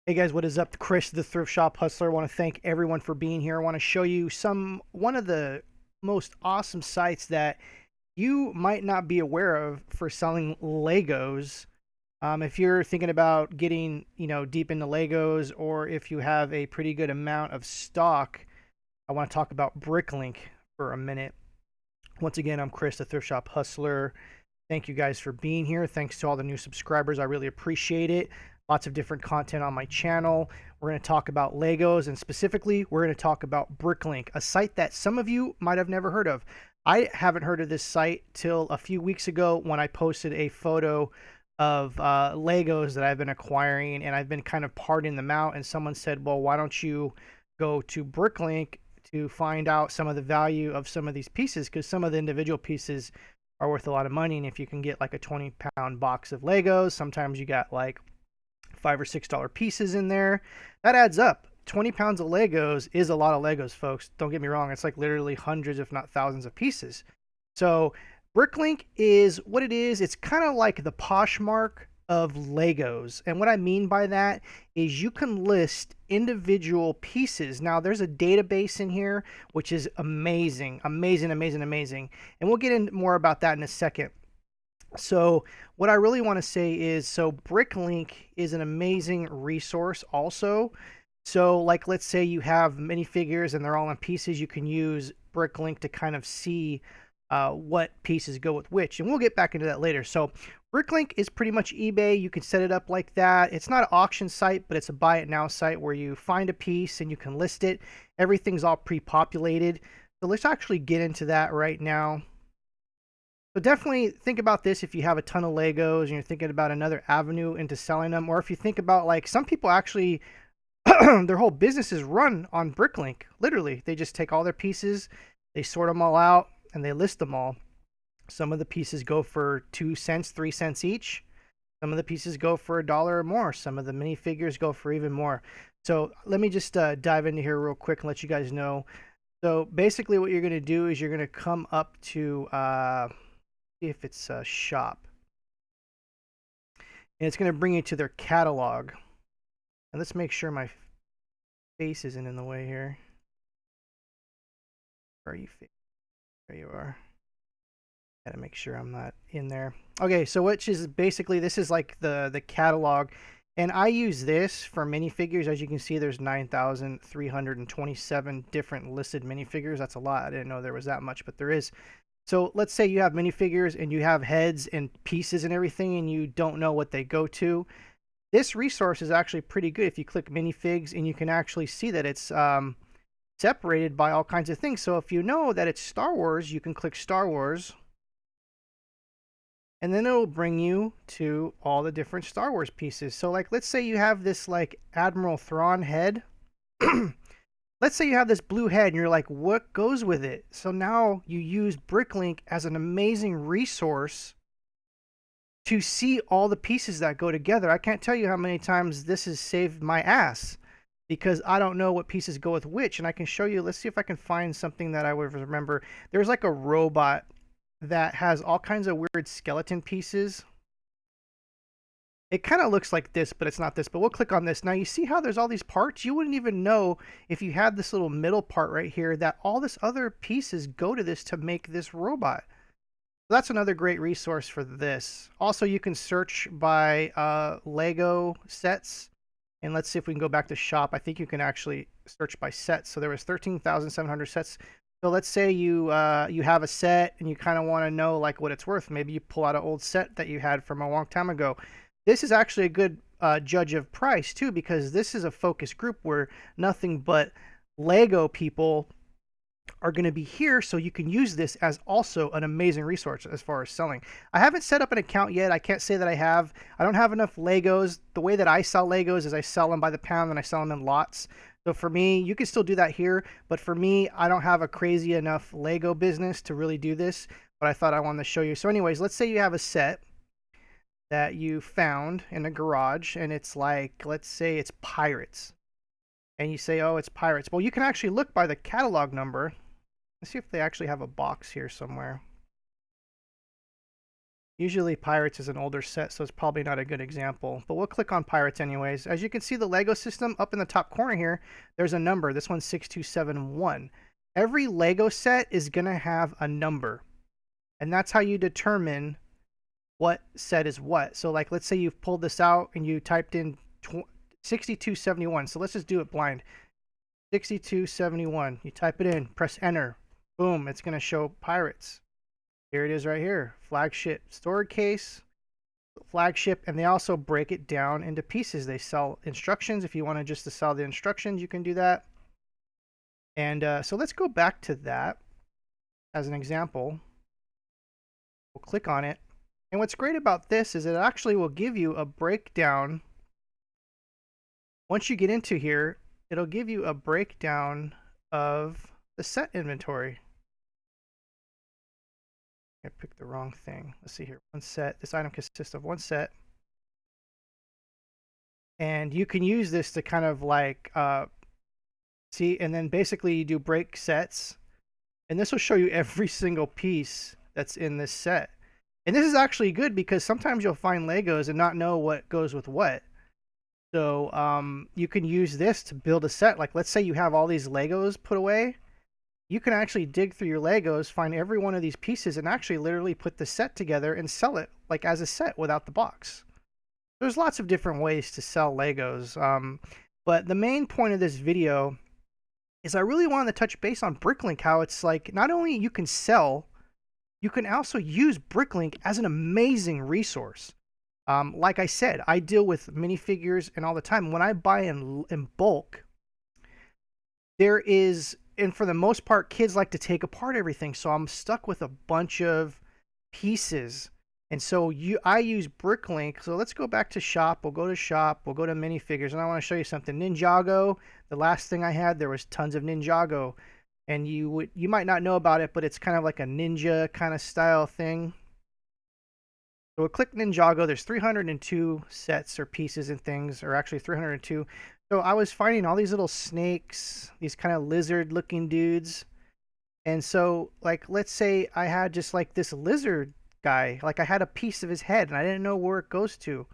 Hey guys, what is up? Chris, the Thrift Shop Hustler. I want to thank everyone for being here. I want to show you one of the most awesome sites that you might not be aware of for selling Legos. If you're thinking about getting, deep into Legos, or if you have a pretty good amount of stock, I want to talk about BrickLink for a minute. Once again, I'm Chris, the Thrift Shop Hustler. Thank you guys for being here. Thanks to all the new subscribers. I really appreciate it. Lots of different content on my channel. We're going to talk about Legos, and specifically, we're going to talk about BrickLink, a site that some of you might have never heard of. I haven't heard of this site till a few weeks ago when I posted a photo of Legos that I've been acquiring, and I've been kind of parting them out. And someone said, well, why don't you go to BrickLink to find out some of the value of some of these pieces? Because some of the individual pieces are worth a lot of money. And if you can get like a 20-pound box of Legos, sometimes you got like $5 or $6 pieces in there. That adds up. 20 pounds of Legos is a lot of Legos, folks. Don't get me wrong. It's like literally hundreds, if not thousands of pieces. So BrickLink is what it is. It's kind of like the Poshmark of Legos. And what I mean by that is you can list individual pieces. Now, there's a database in here, which is amazing, amazing, amazing, amazing. And we'll get into more about that in a second. So what I really want to say is, so BrickLink is an amazing resource also. So like, let's say you have minifigures and they're all in pieces, you can use BrickLink to kind of see what pieces go with which, and we'll get back into that later. So BrickLink is pretty much eBay. You can set it up like that. It's not an auction site, but it's a buy it now site where you find a piece and you can list it. Everything's all pre-populated. So let's actually get into that right now. So definitely think about this if you have a ton of Legos and you're thinking about another avenue into selling them, or if you think about, like, some people actually their whole business is run on BrickLink. Literally, they just take all their pieces, they sort them all out, and they list them all. Some of the pieces go for 2 cents, 3 cents each. Some of the pieces go for $1 or more. Some of the minifigures go for even more. So let me just dive into here real quick and let you guys know. So basically what you're going to do is you're going to come up to see if it's a shop, and it's going to bring you to their catalog. And let's make sure my face isn't in the way here. Where are you? There you are. Gotta make sure I'm not in there. Okay, so which is basically, this is like the catalog, and I use this for minifigures. As you can see, there's 9,327 different listed minifigures. That's a lot. I didn't know there was that much, but there is. So let's say you have minifigures and you have heads and pieces and everything, and you don't know what they go to. This resource is actually pretty good. If you click minifigs, and you can actually see that it's separated by all kinds of things. So if you know that it's Star Wars, you can click Star Wars, and then it'll bring you to all the different Star Wars pieces. So like, let's say you have this like Admiral Thrawn head. Let's say you have this blue head and you're like, what goes with it? So now you use BrickLink as an amazing resource to see all the pieces that go together. I can't tell you how many times this has saved my ass because I don't know what pieces go with which. And I can show you, let's see if I can find something that I would remember. There's like a robot that has all kinds of weird skeleton pieces. It kind of looks like this, but it's not this. But we'll click on this. Now you see how there's all these parts? You wouldn't even know if you had this little middle part right here that all this other pieces go to this to make this robot. So that's another great resource for this. Also, you can search by Lego sets. And let's see if we can go back to shop. I think you can actually search by sets. So there was 13,700 sets. So let's say you have a set and you kind of want to know like what it's worth. Maybe you pull out an old set that you had from a long time ago. This is actually a good judge of price too, because this is a focus group where nothing but Lego people are going to be here, so you can use this as also an amazing resource as far as selling. I haven't set up an account yet. I can't say that I have. I don't have enough Legos. The way that I sell Legos is I sell them by the pound and I sell them in lots. So for me, you can still do that here, but for me, I don't have a crazy enough Lego business to really do this, but I thought I wanted to show you. So anyways, let's say you have a set that you found in a garage, and it's like, let's say it's Pirates. And you say, oh, it's Pirates. Well, you can actually look by the catalog number. Let's see if they actually have a box here somewhere. Usually Pirates is an older set, so it's probably not a good example. But we'll click on Pirates anyways. As you can see, the Lego system up in the top corner here, there's a number. This one's 6271. Every Lego set is going to have a number. And that's how you determine what set is what. So like, let's say you've pulled this out and you typed in 6271. So let's just do it blind. 6271. You type it in, press enter. Boom, it's going to show Pirates. Here it is right here. Flagship storage case, flagship, and they also break it down into pieces. They sell instructions. If you want to just to sell the instructions, you can do that. And so let's go back to that as an example. We'll click on it. And what's great about this is it actually will give you a breakdown. Once you get into here, it'll give you a breakdown of the set inventory. I picked the wrong thing. Let's see here. One set. This item consists of one set. And you can use this to kind of like see, and then basically you do break sets. And this will show you every single piece that's in this set. And this is actually good because sometimes you'll find Legos and not know what goes with what. So you can use this to build a set. Like let's say you have all these Legos put away. You can actually dig through your Legos, find every one of these pieces, and actually literally put the set together and sell it like as a set without the box. There's lots of different ways to sell Legos. But the main point of this video is I really wanted to touch base on BrickLink, how it's like not only you can sell, you can also use BrickLink as an amazing resource. Like I said, I deal with minifigures and all the time. When I buy in bulk, there is... And for the most part, kids like to take apart everything. So I'm stuck with a bunch of pieces. And so I use BrickLink. So let's go back to shop. We'll go to shop. We'll go to minifigures. And I want to show you something. Ninjago. The last thing I had, there was tons of Ninjago. And you might not know about it, but it's kind of like a ninja kind of style thing. So we'll click Ninjago. There's 302 sets or pieces and things, or actually 302. So I was finding all these little snakes, these kind of lizard looking dudes. And so like, let's say I had just like this lizard guy, like I had a piece of his head and I didn't know where it goes to.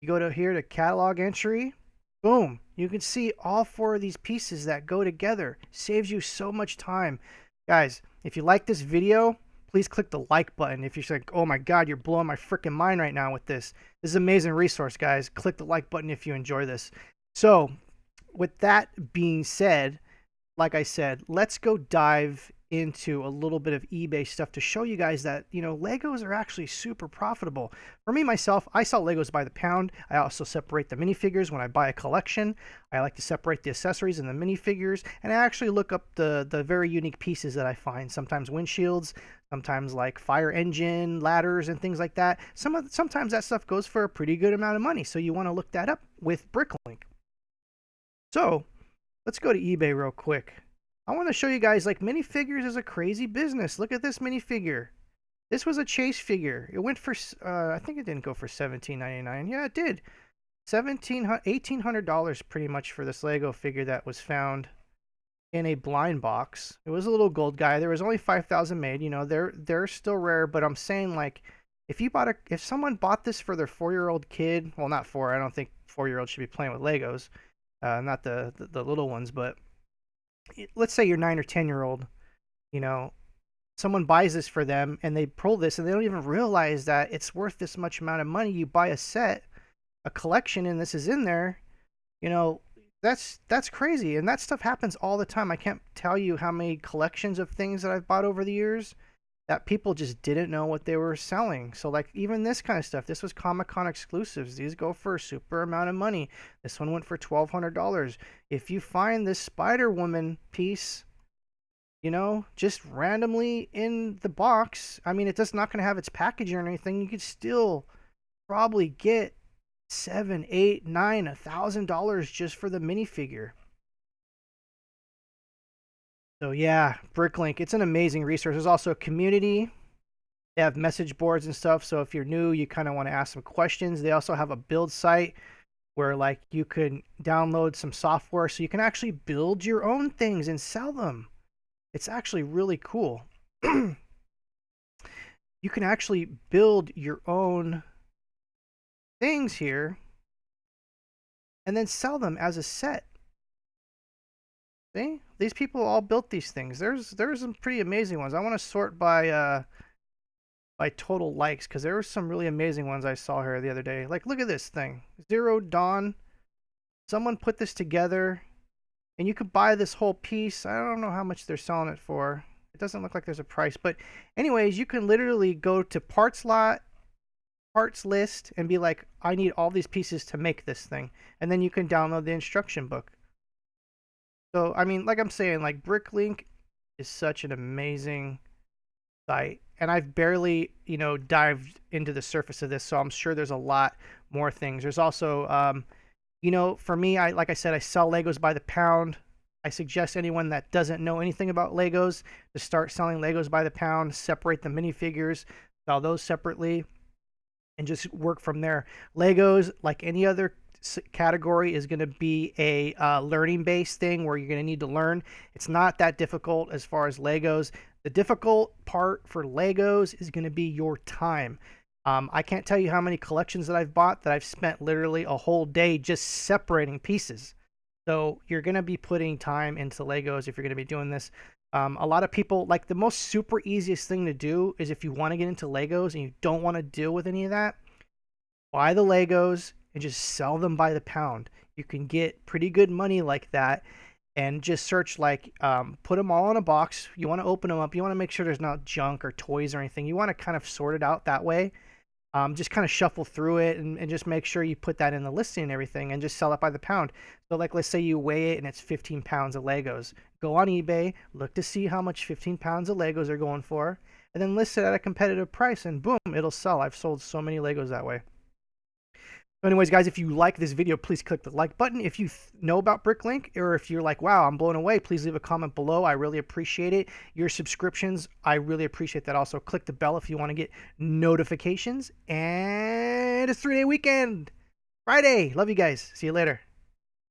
You go to here to catalog entry, boom, you can see all four of these pieces that go together. Saves you so much time. Guys, if you like this video, please click the like button. If you're like, oh my God, you're blowing my freaking mind right now with this. This is an amazing resource, guys. Click the like button if you enjoy this. So with that being said, like I said, let's go dive into a little bit of eBay stuff to show you guys that, you know, Legos are actually super profitable. For me, myself, I sell Legos by the pound. I also separate the minifigures when I buy a collection. I like to separate the accessories and the minifigures, and I actually look up the very unique pieces that I find. Sometimes windshields, sometimes like fire engine, ladders, and things like that. Sometimes that stuff goes for a pretty good amount of money, so you want to look that up with BrickLink. So let's go to eBay real quick. I want to show you guys, like, minifigures is a crazy business. Look at this minifigure. This was a chase figure. It went for, I think it didn't go for $17.99. Yeah, it did. $1,800 pretty much for this Lego figure that was found in a blind box. It was a little gold guy. There was only 5,000 made. You know, they're still rare, but I'm saying, like, if someone bought this for their 4-year-old kid, well, not 4. I don't think 4-year-olds should be playing with Legos. Not the little ones, but let's say you're 9 or 10-year-old, you know, someone buys this for them and they pull this and they don't even realize that it's worth this much amount of money. You buy a set, a collection, and this is in there, you know, that's crazy. And that stuff happens all the time. I can't tell you how many collections of things that I've bought over the years that people just didn't know what they were selling. So like even this kind of stuff, this was Comic-Con exclusives. These go for a super amount of money. This one went for $1,200. If you find this Spider-Woman piece, you know, just randomly in the box, I mean, it's just not going to have its packaging or anything. You could still probably get $7, $8, $9, $1,000 just for the minifigure. So yeah, BrickLink, it's an amazing resource. There's also a community. They have message boards and stuff. So if you're new, you kind of want to ask some questions. They also have a build site where like you can download some software so you can actually build your own things and sell them. It's actually really cool. you can actually build your own things here and then sell them as a set. See? These people all built these things. There's some pretty amazing ones. I want to sort by total likes because there were some really amazing ones I saw here the other day. Like, look at this thing. Zero Dawn. Someone put this together, and you could buy this whole piece. I don't know how much they're selling it for. It doesn't look like there's a price, but anyways, you can literally go to parts list, and be like, I need all these pieces to make this thing, and then you can download the instruction book. So, I mean, like I'm saying, like BrickLink is such an amazing site, and I've barely, dived into the surface of this, so I'm sure there's a lot more things. There's also, for me, like I said, I sell Legos by the pound. I suggest anyone that doesn't know anything about Legos to start selling Legos by the pound, separate the minifigures, sell those separately, and just work from there. Legos, like any other category, is going to be a learning-based thing where you're going to need to learn. It's not that difficult as far as Legos. The difficult part for Legos is going to be your time. I can't tell you how many collections that I've bought that I've spent literally a whole day just separating pieces. So you're going to be putting time into Legos if you're going to be doing this. A lot of people, like, the most super easiest thing to do is, if you want to get into Legos and you don't want to deal with any of that, buy the Legos and just sell them by the pound. You can get pretty good money like that, and just search, like, put them all in a box. You want to open them up. You want to make sure there's not junk or toys or anything. You want to kind of sort it out that way. Just kind of shuffle through it, and just make sure you put that in the listing and everything, and just sell it by the pound. So, like, let's say you weigh it and it's 15 pounds of Legos. Go on eBay, look to see how much 15 pounds of Legos are going for, and then list it at a competitive price, and boom, it'll sell. I've sold so many Legos that way. So anyways, guys, if you like this video, please click the like button. If you know about BrickLink, or if you're like, wow, I'm blown away, please leave a comment below. I really appreciate it. Your subscriptions, I really appreciate that. Also, click the bell if you want to get notifications. And it's 3-day weekend. Friday. Love you guys. See you later.